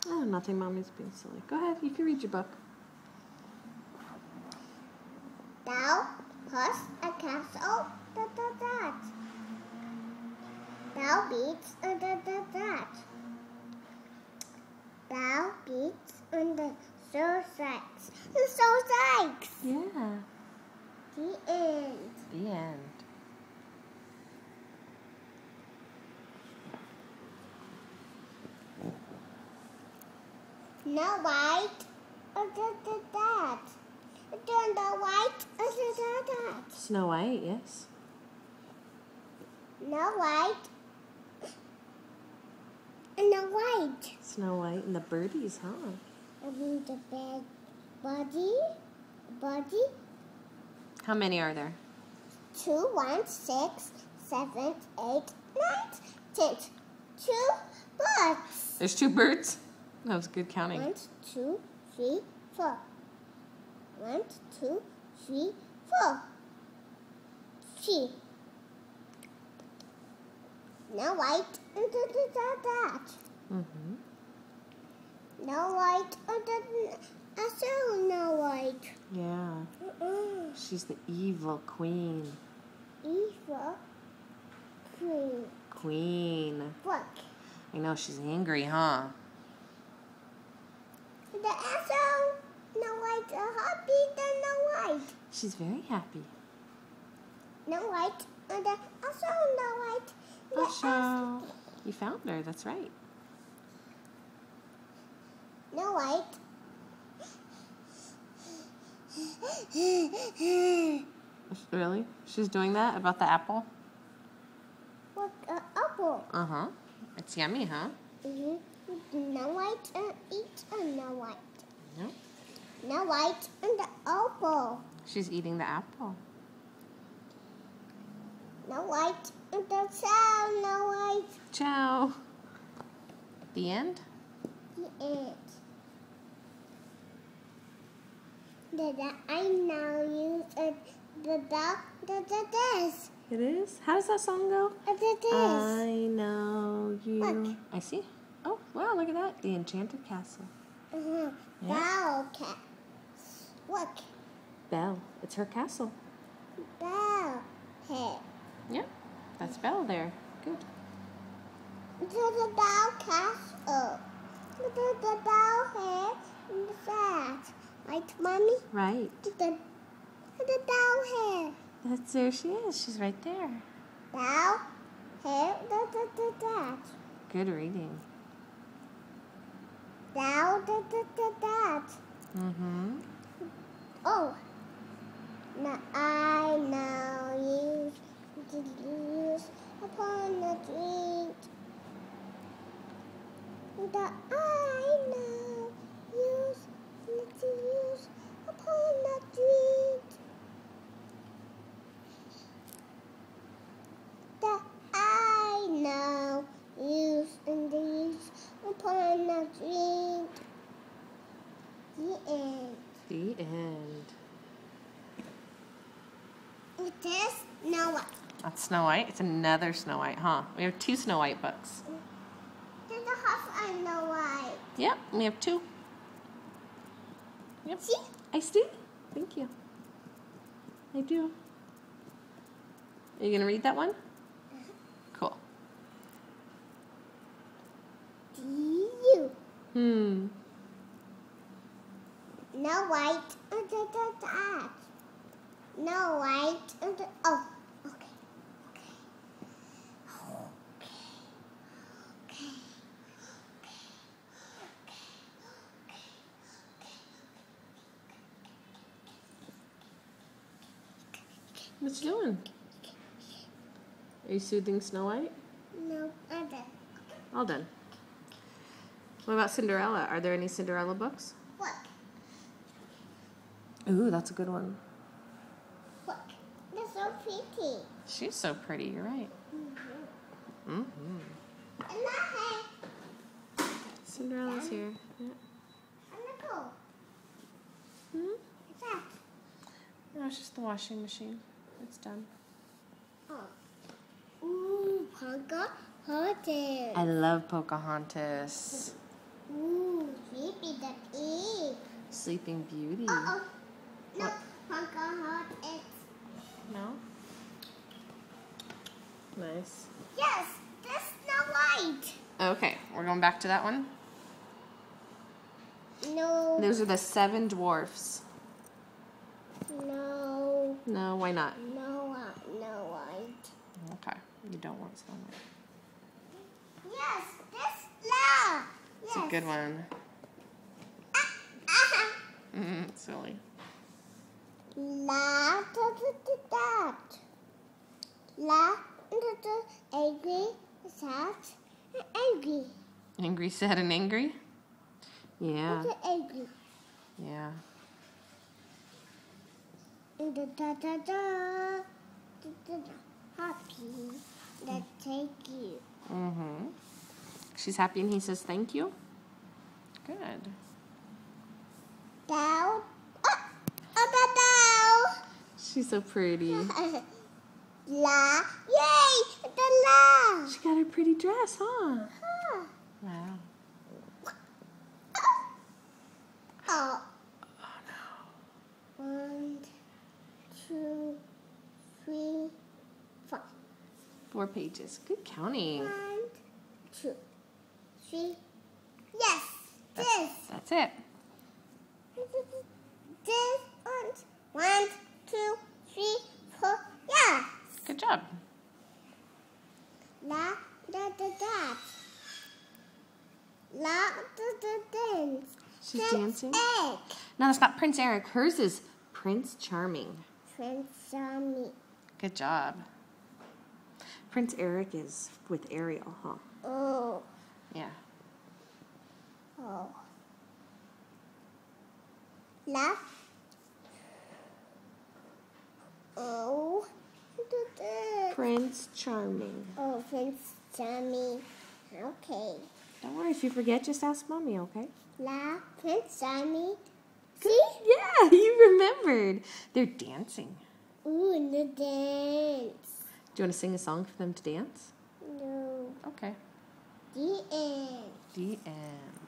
Oh, nothing. Mommy's being silly. Go ahead. You can read your book. Thou hast a castle, that. Thou beats that. Thou beats on the Sir Sykes. Sir Sykes. Yeah. The end. The end. No white, that. Turn the white, that. Snow White, yes. No white, no white. Snow White and the birdies, huh? I mean the bed, body. How many are there? 2, 1, 6, 7, 8, 9, 10. 2 birds. There's 2 birds? That was good counting. 1, 2, 3, 4. 1, 2, 3, 4. 3. No white, that. Mm-hmm. No white, also no white. Yeah. She's the evil queen. Evil queen. Queen. Look. I know, she's angry, huh? The also no white, happy, then no white. She's very happy. No white, and also no white. Usha. You found her, that's right. No white. Really? She's doing that about the apple? Look, apple. Uh-huh. It's yummy, huh? Mm-hmm. No white, eat no white. No. No white, and the apple. She's eating the apple. No white, and the sound, no white. Ciao. The end? The end. I now use the dog, this. It is? How does that song go? This. I know you. Look. I see. Oh, wow, look at that. The Enchanted Castle. Uh-huh. Yeah. Bell cat. Look. Belle. It's her castle. Bell head. Yep. That's Belle there. Good. The bell castle. The bell head and the fat. Right, Mommy? Right. The bell head. That's there she is. She's right there. Bell head. That. Good reading. Bell that. Mm-hmm. Oh. Now I now use upon the drink. The I now use upon the drink. The I now use and use upon the drink. The end. The end. It is Snow White. That's Snow White. It's another Snow White, huh? We have 2 Snow White books. There's a house on Snow White. Yep, we have 2. Yep. See? I see. Thank you. I do. Are you going to read that one? Cool. You. No white under that. No white under. Oh, okay. What you doing? Are you soothing Snow White? No other. All done. What about Cinderella? Are there any Cinderella books? Look. Ooh, that's a good one. Look. They're so pretty. She's so pretty, you're right. Mm-hmm. And that hay. Cinderella's here. Yeah. And the cool. Hmm? What's that? No, it's just the washing machine. It's done. Oh. Ooh, Pocahontas. I love Pocahontas. Ooh. Sleepy the pig. Sleeping Beauty. Uh-oh. No, What? Pocahontas. It's... No? Nice. Yes, that's Snow White. Okay, we're going back to that one. No. Those are the 7 dwarfs. No. No, why not? No White. Okay, you don't want Snow White. Yes, that's La. It's a good one. Ah. Silly. La da. La angry, sad, angry. Angry, sad, and angry? Yeah. Angry. Yeah. Da. Happy. Let's take you. Mm-hmm. She's happy and he says thank you? Good. Down. Down. She's so pretty. La. Yay! The La. She got a pretty dress, huh? Huh. Wow. Oh. Oh, no. 1, 2, 3, 4. 4 pages. Good counting. 1, 2, 3. Yes. This. That's it. This one. 1, 2, 3, 4. Yes. Good job. La da. La da dance. She's Prince dancing. Egg. No, that's not Prince Eric. Hers is Prince Charming. Prince Sammy. Good job. Prince Eric is with Ariel, huh? Oh. Yeah. Oh. La. Oh. Prince Charming. Oh, Prince Sammy. Okay. Don't worry, if you forget, just ask Mommy, okay? La. Prince Sammy. Good. See? Yeah, you remembered. They're dancing. Ooh, and the dance. Do you want to sing a song for them to dance? No. Okay. The end. The end.